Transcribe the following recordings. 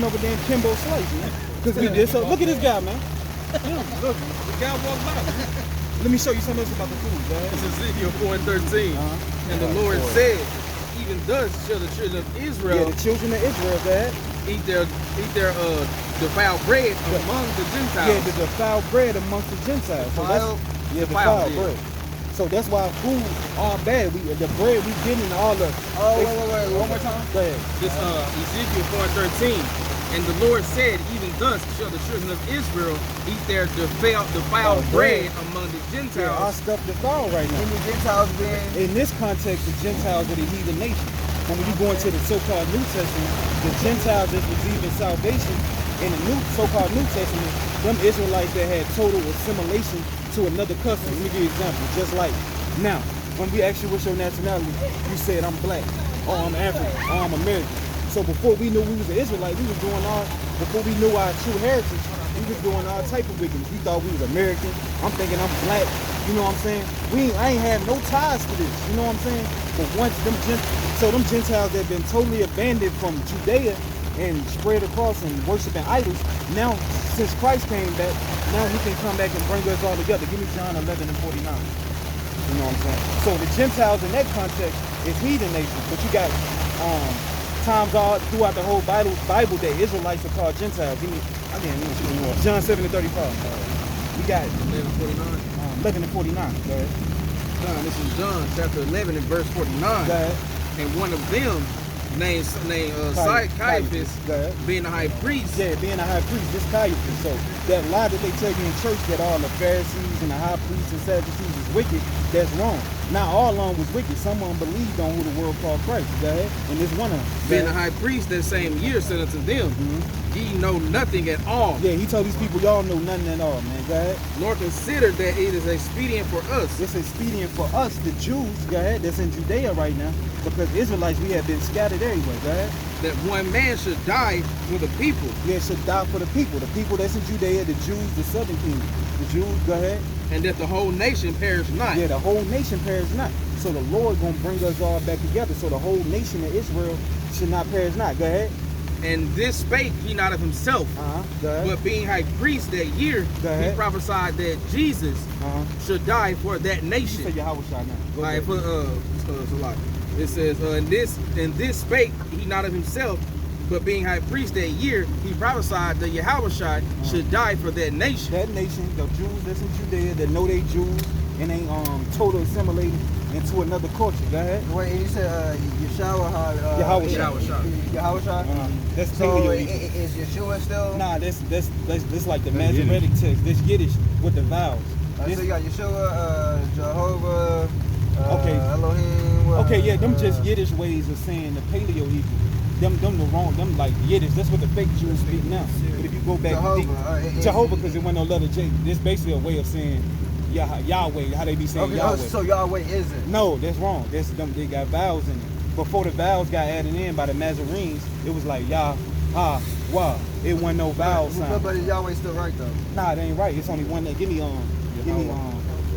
over there and Kimbo Slice, man. Because we did. So look at this guy, man. Look, the guy walked by. Let me show you something else about the food, guys. It's Ezekiel 4:13. And the Lord said, even thus shall the children of Israel Yeah, the children of Israel, guys. eat their defiled bread among the Gentiles. Yeah, the defiled bread amongst the Gentiles. So that's, defiled bread. So that's why food are bad. The bread we getting all the. Oh, wait, one more time. Go ahead. This Ezekiel 4:13. And the Lord said, even thus shall the children of Israel eat their defiled bread among the Gentiles. Yeah, our stuff defiled right now. And the Gentiles being... In this context, the Gentiles are the heathen nation. When you go into the so-called New Testament, the Gentiles that receiving salvation in the new so-called New Testament, them Israelites that had total assimilation to another custom. Let me give you an example. Just like now, when we ask you what's your nationality, you said I'm black, or I'm African, or I'm American. So before we knew we was an Israelite, we was doing before we knew our true heritage, we was doing all type of wickedness. We thought we was American. I'm thinking I'm black. You know what I'm saying? I ain't had no ties to this. You know what I'm saying? But once them Gentiles that been totally abandoned from Judea and spread across and worshiping idols, now since Christ came back, now he can come back and bring us all together. Give me John 11:49. You know what I'm saying? So the Gentiles in that context is heathen nations, but you got times all throughout the whole Bible that Israelites are called Gentiles. John 7:35. We got 11:49. 11:49. Go ahead. This is John chapter 11 and verse 49. Go ahead. And one of them named Caiaphas, being the high priest. Yeah, being a high priest, this Caiaphas. So that lie that they tell you in church that all the Pharisees and the high priests and Sadducees is wicked, that's wrong. Not all of them was wicked. Some of them believed on who the world called Christ. Go ahead. And this one of them. Being the high priest that same year said unto them, ye know nothing at all. Yeah, he told these people, y'all know nothing at all, man. Go ahead. Nor consider that it is expedient for us. It's expedient for us, the Jews, go ahead, that's in Judea right now, because Israelites, we have been scattered everywhere, go ahead. That one man should die for the people. Yeah, should die for the people that's in Judea, the Jews, the southern kingdom. The Jews, go ahead. And that the whole nation perish not. Yeah, the whole nation perish not. So the Lord gonna bring us all back together. So the whole nation of Israel should not perish not. Go ahead. And this spake he not of himself, but being high priest that year, he prophesied that Jesus should die for that nation. You say Yahweh now. All right, it's a lot. It says, and this spake he not of himself, but being high priest that year, he prophesied that Yahweh should die for that nation. That nation, the Jews that's in Judea that know they Jews and ain't total assimilated into another culture. Go ahead. Wait, you said Yahweh. That's so is Yeshua still? Nah, that's like the Masoretic text. This Yiddish with the vowels. So you got Yeshua, Jehovah, okay. Elohim. Okay, yeah, them just Yiddish ways of saying the Paleo Hebrew. Them like Yiddish. That's what the fake Jews speak now. But if you go back Jehovah, because it went no letter J. This basically a way of saying Yahweh, how they be saying Yahweh. So Yahweh isn't? No, that's wrong. They got vowels in it. Before the vowels got added in by the Nazarenes, it was like Yah, Ha, Wah. It wasn't no vowel sound. But is Yahweh still right though? Nah, it ain't right. It's only one that. Give me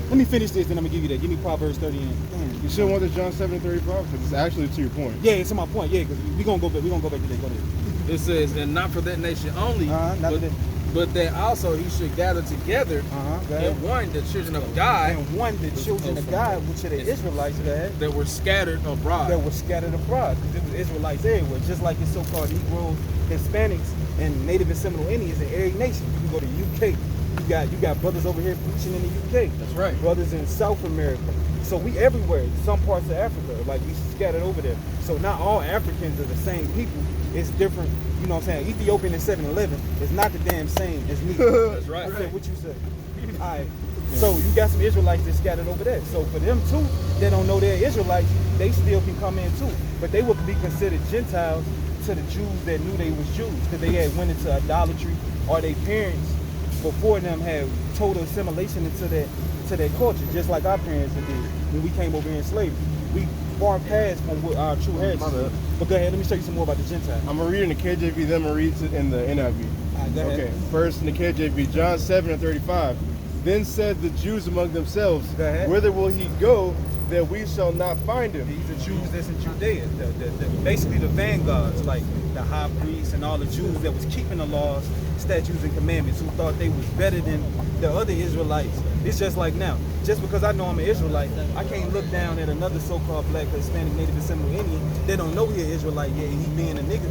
let me finish this, then I'm gonna give you that. Give me Proverbs 30 and. You still want the John 7:35 because it's actually to your point. Yeah, it's to my point. Yeah, because we gonna go back. We gonna go back to that. Go ahead. It says, and not for that nation only, but that also he should gather together and one the children of God, and one the children of God, which are the Israelites that were scattered abroad. Because it was Israelites everywhere, just like the so-called Negroes, Hispanics, and Native and Seminole Indians in every nation. You can go to UK. You got brothers over here preaching in the UK. That's right. Brothers in South America. So we everywhere. Some parts of Africa, like we scattered over there. So not all Africans are the same people. It's different. You know what I'm saying? Ethiopian and 7-Eleven is not the damn same as me. That's right. I said what you said. All right. So you got some Israelites that scattered over there. So for them too, they don't know they're Israelites. They still can come in too, but they would be considered Gentiles to the Jews that knew they was Jews because they had went into idolatry, or their parents before them had total assimilation into that culture, just like our parents did when we came over here in slavery. We far past from what our true heritage is. But go ahead, let me show you some more about the Gentiles. I'm gonna read in the KJV, then I'm gonna read it in the NIV. Okay, first in the KJV, John 7:35. Then said the Jews among themselves, whither will he go? that we shall not find him. These are Jews that's in Judea, basically the vanguards, like the high priests and all the Jews that was keeping the laws, statutes, and commandments, who thought they was better than the other Israelites. It's just like now, just because I know I'm an Israelite, I can't look down at another so-called black, Hispanic, Native, and Seminole Indian. They don't know he an Israelite yet, and he being a nigga.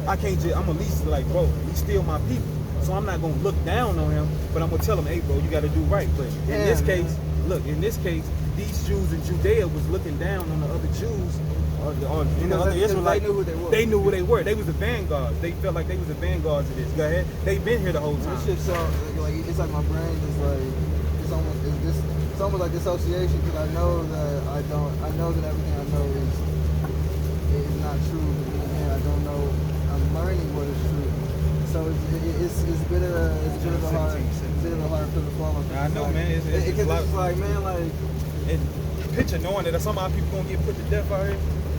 I can't just, I'm at least like, bro, he's still my people. So I'm not gonna look down on him, but I'm gonna tell him, hey, bro, you gotta do right. But in this case, look, in this case, these Jews in Judea was looking down on the other Jews, or the other Israelites. They knew who they were. They was the vanguards. They felt like they was the vanguards of this. Go ahead. They've been here the whole time. This shit sound like it's like my brain is like it's almost like dissociation, because I know that everything I know is not true. But then again, I don't know. I'm learning what is true. So it's a bit of a hard pill to swallow. I know, man. It's like, man, like. And picture knowing that some of our people gonna get put to death out here,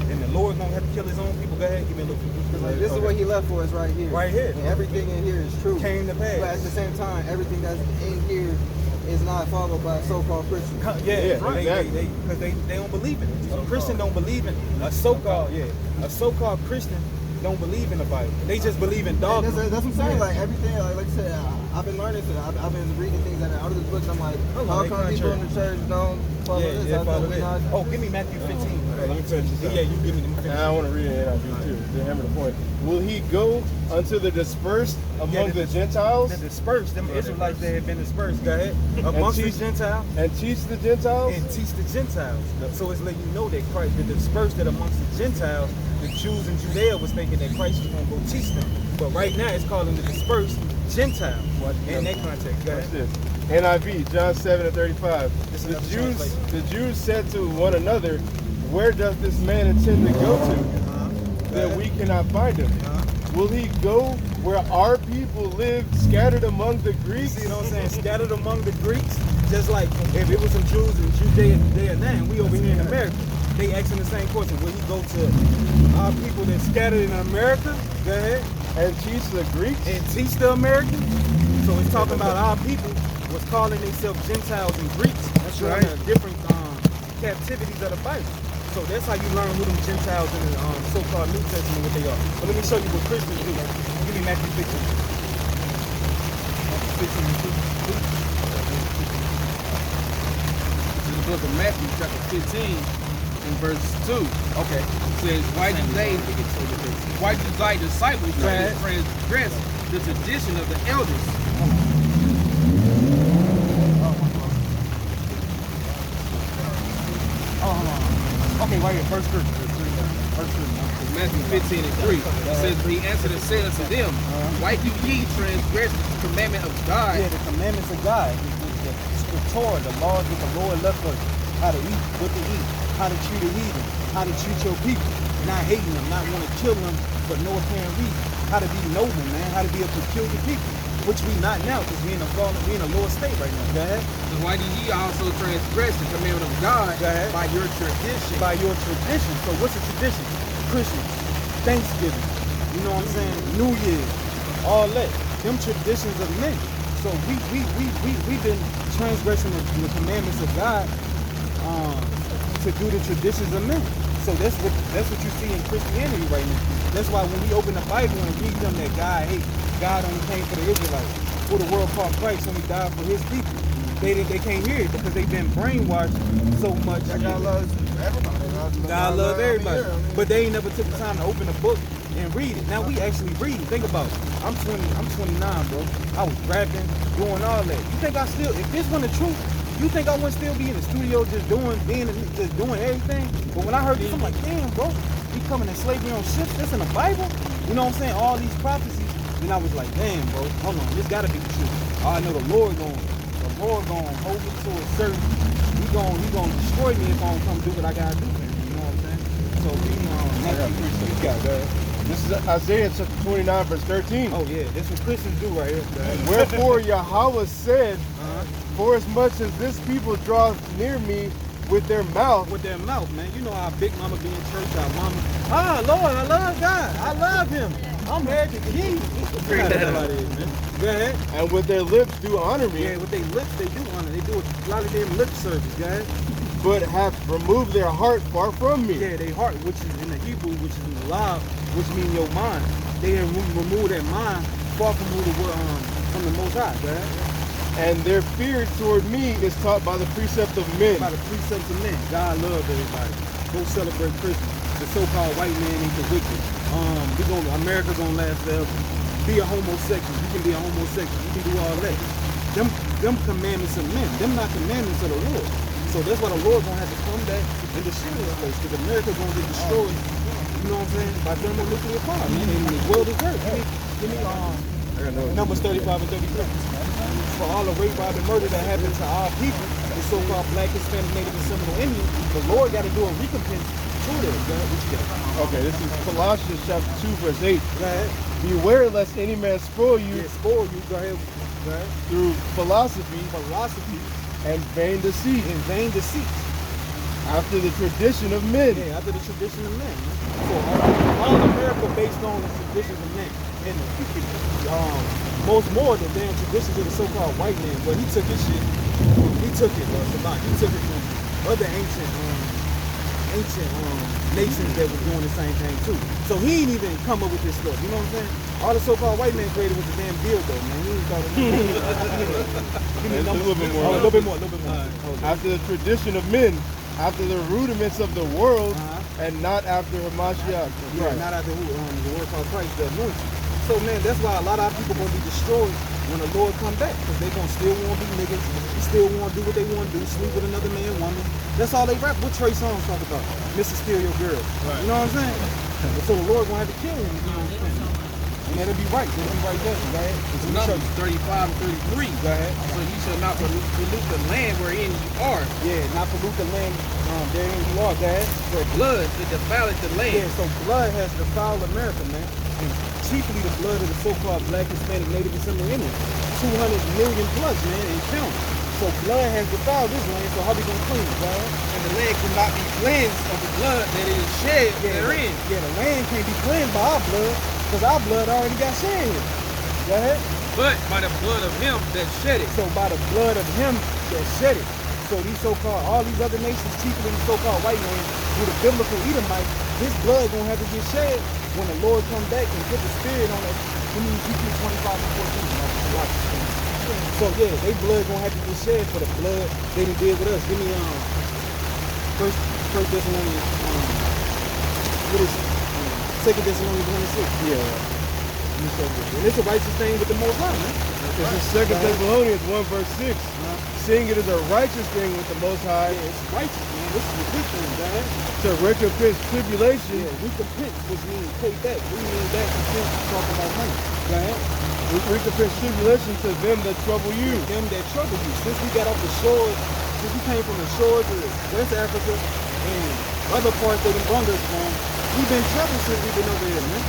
and the Lord gonna have to kill his own people. Go ahead, give me a little. Like, this is what he left for us right here. Right here. And everything in here is true. Came to pass. But at the same time, everything that's in here is not followed by so-called Christians. Yeah, because they don't believe in it. A Christian don't believe in it. A so-called Christian don't believe in the Bible. They just believe in dogma. That's what I'm saying. Like everything, like I said, I've been learning. I've been reading things that are out of this book. And I'm like, how come people in the church don't follow this? Yeah, follow this. Oh, give me Matthew 15. Let me finish this up. Yeah, you give me the 15. I want to read it NIV too. To hammer the point. Will he go unto the dispersed among the Gentiles? The dispersed, them Israelites that have been dispersed. Go ahead. Amongst the Gentiles. And teach the Gentiles? And teach the Gentiles. So it's letting you know that Christ, the dispersed, that amongst the Gentiles, the Jews in Judea was thinking that Christ was going to go teach them. But right now it's calling the dispersed Gentiles. In that context. Go ahead. Watch this. NIV, John 7:35. The Jews said to one another, where does this man intend to go to, that we cannot find him? Will he go where our people live, scattered among the Greeks? You know what I'm saying? Scattered among the Greeks. Just like if it was some Jews in Judea now, and we over here in America, they asking the same question. Will he go to our people that's scattered in America? Go ahead. And teach the Greeks? And teach the Americans? So it's talking about our people was calling themselves Gentiles and Greeks. That's right. The different captivities of the Bible. So that's how you learn who them Gentiles in the so-called New Testament, what they are. But let me show you what Christians do. Give me Matthew 15. This is the book of Matthew, chapter 15, and verse 2. Okay. It says, why do thy disciples transgress the tradition of the elders? Okay, right here, first scripture. Matthew 15 and 3. It says, he answered and said unto them, why do ye transgress the commandment of God? Yeah, the commandments of God. The Torah, the laws that the Lord left us. How to eat, what to eat, how to treat a heathen, how to treat your people. Not hating them, not want to kill them for no apparent reason. How to be noble, man. How to be a peculiar people. Which we not now, because we in a lower state right now. Go ahead. So why do ye also transgress the commandment of God by your tradition? By your tradition. So what's a tradition? Christmas, Thanksgiving, you know what I'm saying? New Year, all that. Them traditions of men. So we've been transgressing the commandments of God to do the traditions of men. So that's what you see in Christianity right now. That's why when we open the Bible and read them that God only came for the Israelites, for the world called Christ, only died for his people. They can't hear it because they've been brainwashed so much. God loves everybody. God loves everybody. But they ain't never took the time to open a book and read it. Now we actually read it. Think about it. I'm 29, bro. I was rapping, doing all that. You think if this wasn't the truth, you think I wouldn't still be in the studio just doing everything? But when I heard this, I'm like, damn, bro, we coming in slavery on ships. This in the Bible? You know what I'm saying? All these prophecies. And I was like, damn, bro, hold on, this gotta be the truth. I know the Lord gonna hold me to a certain. He gonna destroy me if I don't come do what I gotta do. You know what I'm saying? So this is Isaiah chapter 29, verse 13. Oh yeah, that's what Christians do right here. Wherefore Yahweh said, for as much as this people draw near me with their mouth. With their mouth, man. You know our big mama be in church, our mama. Lord, I love God. I love him. I'm married to King. Go ahead. And with their lips do honor me. Yeah, with their lips they do honor. They do a lot of their lip service, guys. but have removed their heart far from me. Yeah, their heart, which is in the Hebrew, which is in the law, which means your mind. They have removed their mind far from from the Most High, right? And their fear toward me is taught by the precept of men. By the precepts of men. God loves everybody. Go celebrate Christmas. The so-called white man ain't the wicked. America's gonna last forever. Be a homosexual. You can be a homosexual. You can do all that. Them commandments of men. Them not commandments of the Lord. So that's why the Lord gonna have to come back and destroy this place. Because America's gonna get destroyed. You know what I'm saying? By thermonuclear power. Man, and the world is hurt. Give me Numbers 35 and 33. For all the rape, robbery, murder that happened to our people, the so-called Black, Hispanic, Native, and Seminole Indians, the Lord got to do a recompense to them. What you got? Okay, this is Colossians chapter 2, verse 8. Go ahead. Beware lest any man spoil you, Spoil you. Go ahead. through philosophy and vain deceit, after the tradition of men. Yeah, after the tradition of men. So all America based on the traditions of men. And most more the damn traditions of the so-called white man. But he took his shit. He took it from other ancient nations that was doing the same thing too. So he ain't even come up with this stuff. You know what I'm saying? All the so-called white man created was the damn dildo, man. He ain't thought of Give me a little bit more. A little bit more. After the tradition of men, after the rudiments of the world, and not after Hamashiach. Yeah, not after the word called Christ, the anointing. So man, that's why a lot of our people gonna be destroyed when the Lord come back, because they gonna still want to be niggas, still want to do what they want to do, sleep with another man, woman. That's all they rap. What Trey Songz talk about? Mr. Steal Your Girl. Right. You know what I'm saying? So the Lord gonna have to kill him. You know what I'm saying? And that'll be right. That'll be right there, right? It's Numbers 35 and 33. Go ahead. So you shall not pollute the land wherein you are. Yeah, not pollute the land therein you are, go ahead. For blood it defileth the land. Yeah, so blood has defiled America, man. And chiefly the blood of the so-called Black, Hispanic, Native, and Seminole Indians. 200 million plus, man, and counting. So blood has defiled this land, so how we gonna clean it, right? And the land cannot be cleansed of the blood that is shed therein. Yeah, the land can't be cleansed by our blood, because our blood already got shed here. Go ahead. But by the blood of him that shed it. So by the blood of him that shed it. So these so-called, all these other nations, chiefly the so-called white man, with the biblical Edomite, this blood gonna have to get shed when the Lord come back and put the spirit on us. We need Ezekiel 25 and 14. So yeah, they blood gonna have to get shed for the blood they done did with us. Give me First Thessalonians what is it? 2 Thessalonians 1:6. Yeah. And it's a righteous thing with the Most High, man. This is 2 Thessalonians 1 verse 6. Seeing it is a righteous thing with the Most High. Yeah, it's righteous, man. This is a good thing, man. To recompense tribulation. Yeah, recompense, which means pay back. We mean back to talk about money. Right? Recompense tribulation to them that trouble you. Them that trouble you. Since we got off the shores, since we came from the shores of West Africa and other parts that them brung us from, we've been troubled since we've been over here, man.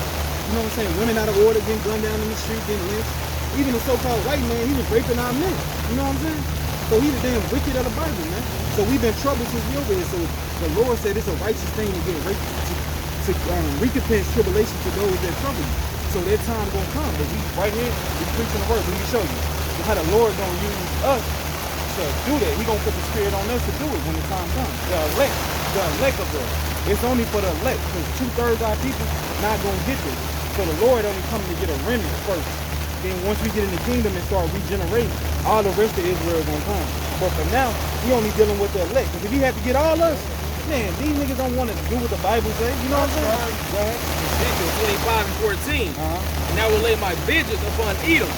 You know what I'm saying? Women out of order, getting gunned down in the street, getting lynched. Even the so-called white man, he was raping our men. You know what I'm saying? So he's the damn wicked of the Bible, man. So we've been troubled since we over here. So the Lord said it's a righteous thing to get raped, to recompense tribulation to those that trouble you. So that time gonna come. But we right here, we preaching the word. Let me show you how the Lord gonna use us to do that. He gonna put the spirit on us to do it when the time comes. The elect of us. It's only for the elect, because 2/3 of our people not gonna get this. So the Lord only coming to get a remnant first. Then once we get in the kingdom and start regenerating, all the rest of Israel gonna come. But for now, we only dealing with the elect. Because if he had to get all us, man, these niggas don't want to do what the Bible says. You know what I'm saying? Go ahead. Ezekiel 25 and 14. And I will lay my vengeance upon Edom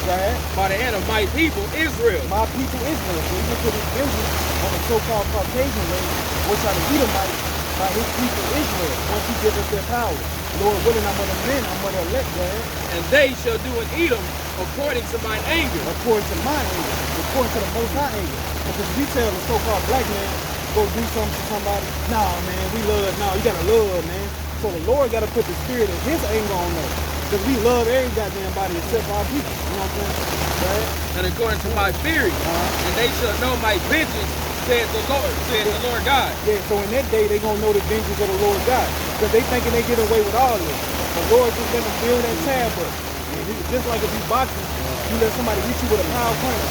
by the hand of my people Israel. My people Israel. So he can put his vengeance on the so-called Caucasian race, which are the Edomites, by his people Israel, once he gives us their power. Lord willing, I'm of the men, I'm of the elect, man. And they shall do in Edom according to mine anger. According to my anger. According to the Most High anger. Because we tell the so-called black man, go do something to somebody. Nah, man, we love, nah, you gotta love, man. So the Lord gotta put the spirit of his anger on us. Because we love every goddamn body except our people. You know what I'm saying? Right? And according to my fury, and they shall know my vengeance, said the Lord God. Yeah, so in that day, they gonna know the vengeance of the Lord God. Because they thinking they get away with all this. The Lord just let them build that tab up. Just like if you boxing, you let somebody hit you with a power punch.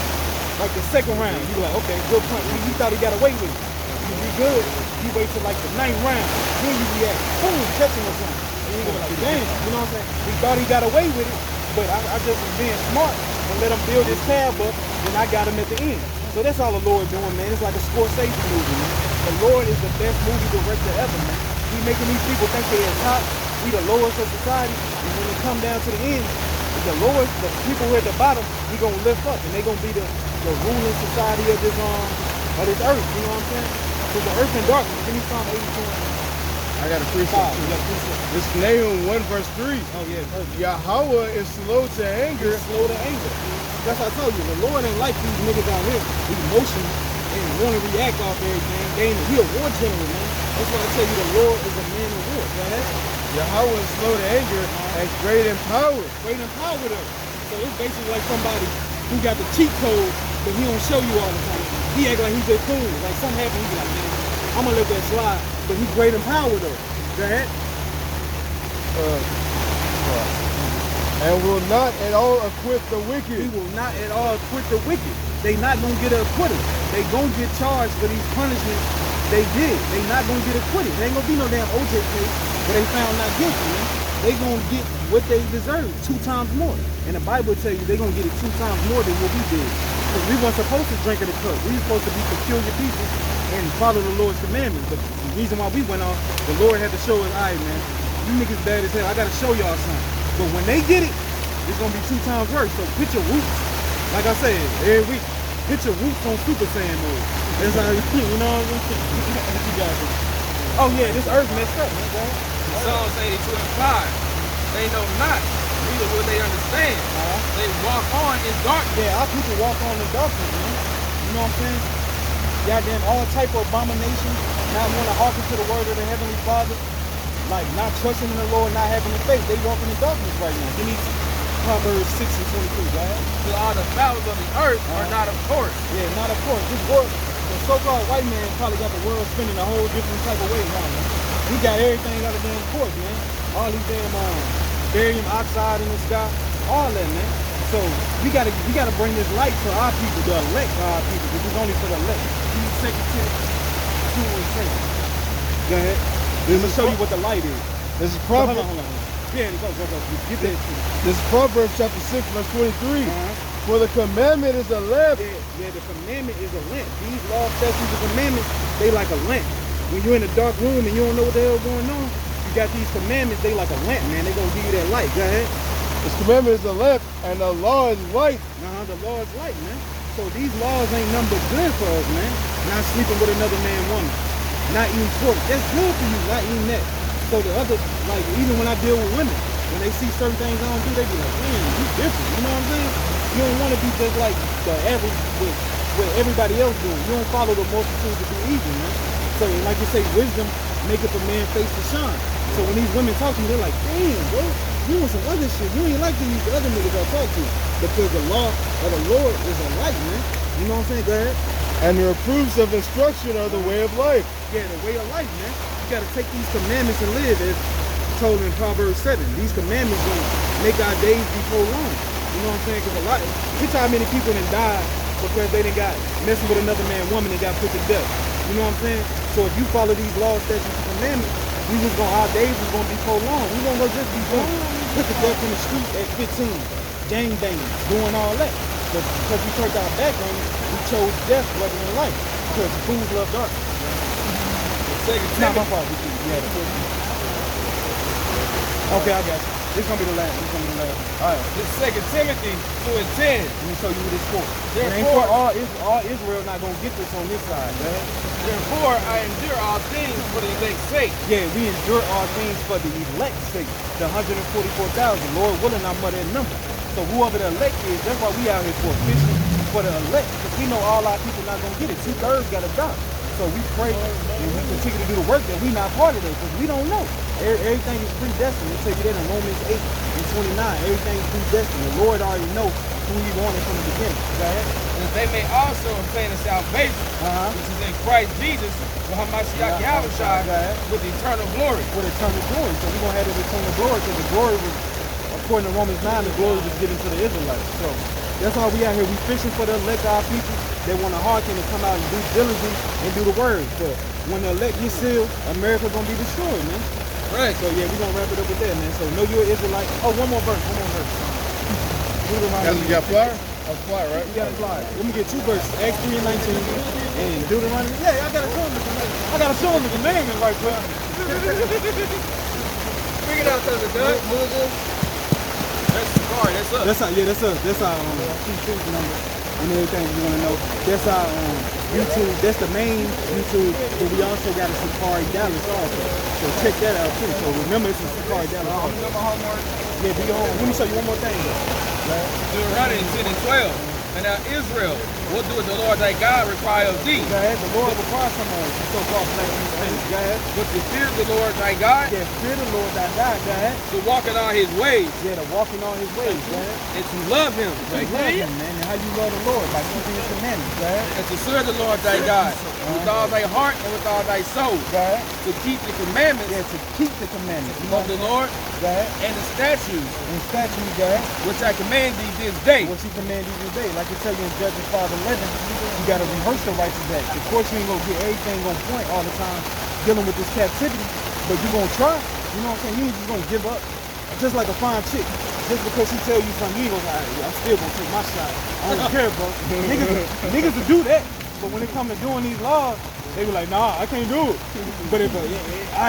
Like the second round, you like, okay, good punch. You thought he got away with it. You good, you wait till like the 9th round, then you react, boom, catching or something. And you go like, damn, you know what I'm saying? He thought he got away with it, but I just was being smart and let him build his tab up, and I got him at the end. So that's all the Lord doing, man. It's like a Scorsese movie, man. The Lord is the best movie director ever, man. He making these people think they're at top, we the lowest of society, and when it come down to the end, the lowest, the people who are at the bottom, he gonna lift up, and they gonna be the ruling society of this earth, you know what I'm saying? So the earth and darkness. Give me Psalm 82. I got a precept. It's Nahum 1 verse 3. Oh yeah, perfect. Yahweh is slow to anger. He's slow to anger. That's what I told you. The Lord ain't like these niggas out here. These emotions and want to react off everything. He a war general, man. That's why I tell you the Lord is a man of war. Go ahead. Yahweh is slow to anger and great in power. Great in power though. So it's basically like somebody who got the cheat code, but he don't show you all the time. He act like he's just cool. Like something happened, he be like, man, I'm gonna let that slide. But he's great in power though. Go ahead. And will not at all acquit the wicked. He will not at all acquit the wicked. They not gonna get acquitted. They gonna get charged for these punishments they did. They not gonna get acquitted. There ain't gonna be no damn OJ case where they found not guilty, man. They gonna get what they deserve 2 times more. And the Bible tell you they gonna get it 2 times more than what we did. Because we weren't supposed to drink of the cup. We were supposed to be peculiar people and follow the Lord's commandments. But the reason why we went off, the Lord had to show us, all right, man, you niggas bad as hell. I gotta show y'all something. But when they get it, it's gonna be 2 times worse. So put your roots, like I said, every week, put your roots on Super Saiyan mode. That's how you know what I'm saying? Oh yeah, this earth messed up, man. Psalms 82 and 5. They know not, neither will they understand. They walk on in darkness. Yeah, our people walk on in darkness, man. You know what I'm saying? Goddamn, all type of abominations, not want to hearken to the word of the Heavenly Father, like not trusting in the Lord, not having the faith. They walking in darkness right now. Give me Proverbs 6 and 22, right? To all the fowls of the earth are not of course. Yeah, not of course. This world, the so-called white man probably got the world spinning a whole different type of way now, man. We got everything out of damn course, man. All these damn barium oxide in the sky, all that, man. So we gotta bring this light to our people, the elect of our people, because it's only for the elect. Give me 2 Timothy 2 and 10. Go ahead. Let me show you what the light is. This is Proverbs. Hold on. Yeah, go. Get that. This is Proverbs chapter 6 verse 23. For the commandment is a lamp. Yeah, the commandment is a lamp. These laws, statutes, and commandments, they like a lamp. When you're in a dark room and you don't know what the hell going on, you got these commandments, they like a lamp, man. They gonna give you that light. Go ahead. This commandment is a lamp and the law is light. The law is light, man. So these laws ain't nothing but good for us, man. Not sleeping with another man, woman. Not eating pork. That's good for you, not eating that. So the other, like, even when I deal with women, when they see certain things I don't do, they be like, man, you different. You know what I'm saying? You don't want to be just like the average with what everybody else doing. You don't follow the multitudes to do evil, man. So like you say, wisdom maketh a man face to shine. So when these women talk to me, they're like, damn, bro, you want some other shit. You ain't like these other niggas I talk to. Because the law of the Lord is a light, man. You know what I'm saying? Go ahead. And the reproofs of instruction are the way of life. Yeah, the way of life, man. You got to take these commandments and live, as told in Proverbs 7. These commandments gonna make our days be prolonged. You know what I'm saying? Because a lot, look how many people done died because they done got messing with another man, woman, and got put to death. You know what I'm saying? So if you follow these laws, statutes, and commandments, our days is gonna be prolonged. We gonna just be put to death in the street at 15, gang banging, doing all that. Because we turned our back on it, we chose death rather than life. Because fools love darkness. It's not my fault. Okay, I got you. This is gonna be the last. All right. This is 2 Timothy 2 and 10. Let me show you what it's for. It ain't Therefore, for all Israel not gonna get this on this side, man. Therefore, I endure all things for the elect's sake. Yeah, we endure all things for the elect's sake. The 144,000. Lord willing, I'm of that number. So whoever the elect is, that's why we out here for fishing for the elect. Because we know all our people not gonna get it. 2/3 gotta die. So we pray and we continue to do the work that we not part of it because we don't know. Everything is predestined. They tell you that in Romans 8 and 29. Everything is predestined. The Lord already know who he wanted from the beginning. Go ahead. And they may also obtain a salvation, which is in Christ Jesus, with eternal glory. With eternal glory. So we're going to have this eternal glory because the glory was, according to Romans 9, the glory was given to the Israelites. So That's why we out here. We fishing for the elect our people. They want to hearken and come out and do diligently and do the word. But when the elect get sealed, America gonna be destroyed, man. Right. So yeah, we gonna wrap it up with that, man. So know you're an Israelite. Oh, one more verse. Guys, we got flyer? A flyer, right? We got a flyer. Let me get 2 verses. Acts 3 and 19 and Deuteronomy. Yeah, I gotta show him the commandment. I gotta show him the commandment right quick. Figure it out, cousin Doug. Who is this? That's SICARRI. That's us. That's our, yeah, that's us. That's our T2 number and everything you want to know. That's our YouTube. That's the main YouTube, but we also got a SICARRI Dallas also. So check that out too. So remember, it's a SICARRI Dallas I'm also. doing my homework. Yeah, do your homework. Let me show you one more thing though. Right? Deuteronomy 10 and 12. And now Israel, what doeth the Lord thy God require of thee? Go ahead. The Lord requires some so-called black people. Go ahead. But to fear the Lord thy God, Yeah, fear the Lord thy God. Go ahead. to walk in all his ways, Yeah, to walk in all his ways. Go ahead. and to love him, To love him, man. And how you love the Lord by keeping his commandments. Go ahead. and to serve the Lord thy God with all thy heart and with all thy soul, Go ahead. to keep the commandments Yeah, to keep the commandments. You of the Lord Go ahead. and the statutes And statutes, go ahead. which I command thee this day. What you command you today. Like I tell you in Judges 5:11, you got to rehearse the righteous act. Of course, you ain't going to get everything on point all the time dealing with this captivity, but you going to try. You know what I'm saying? You ain't just going to give up. Just like a fine chick. Just because she tell you something, you ain't going to say, I'm still going to take my shot. I don't care, bro. niggas will do that. But when it come to doing these laws, they be like, nah, I can't do it. But if a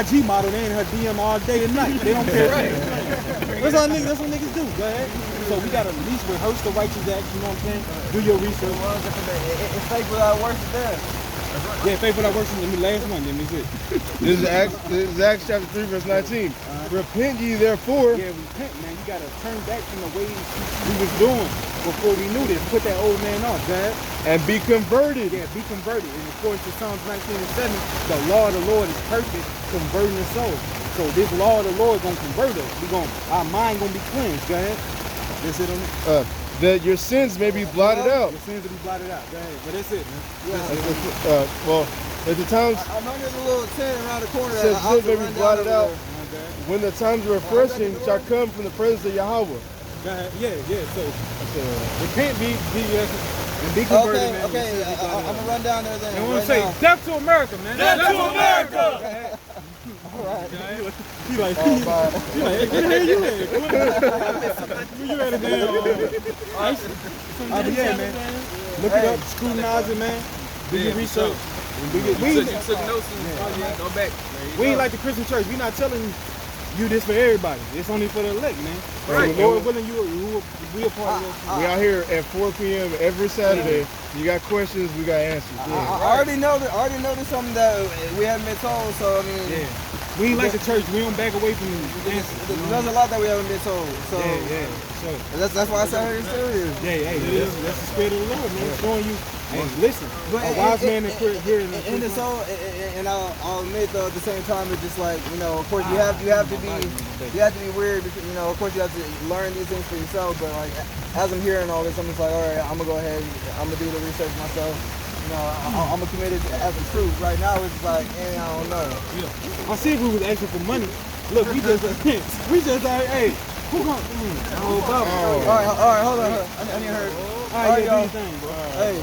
IG model, they in her DM all day and night. They don't care. That's what niggas do. Go ahead. So we gotta at least rehearse the righteous acts, you know what I'm saying? Do your research. It's faith without works is dead. Yeah, faith without works. Let me last one, then is it. This is Acts chapter 3, verse 19. Repent ye therefore. Yeah, repent, man. You gotta turn back from the ways we was doing before we knew this. Put that old man off, God. And be converted. Yeah, be converted. And according to Psalms 19 and 7, the law of the Lord is perfect, converting the soul. So this law of the Lord gonna convert us. Our mind gonna be cleansed, go ahead. That's it on it. That your sins may be blotted out. Your sins will be blotted out. Go ahead. But that's it, man. Yeah. Well, at the times I know there's a little tent around the corner says that I sins may be blotted out. Okay. When the times of refreshing shall come from the presence of Yahweh. Go ahead. Yeah. So repent, be and be converted, man. Okay. I'm gonna run down there then. And we right say now. death to America, man. Death to America! All right. He like, hey, where you at? You at a damn yeah, man. Look it up, scrutinize it, man. Do your research. You took notes and go back. We ain't like the Christian church. We not telling you this for everybody. It's only for the elect, man. Right. So Lord willing, we a part of this. We out here at 4 p.m. every Saturday. You got questions, we got answers. I already know that. There's something that we haven't been told. So I mean, Yeah. We ain't like the church. We don't back away from there's a lot that we haven't been told. So Yeah. So that's why I say it's serious. hey, that's the spirit of the Lord, man. Showing you, hey, listen, But a wise man is here in and it's so, and I'll admit though, at the same time, it's just like, you know, of course you have to be weird because, you know, of course you have to learn these things for yourself. But like as I'm hearing all this, I'm just like, all right, I'm gonna go ahead, I'm gonna do the research myself. You know, I'm gonna commit it as a truth. Right now, it's like, I don't know. I see if we was asking for money. Look, we just like, hey, who gon' All right, hold on. I need to hear. All right, yeah, do your thing, bro. Hey,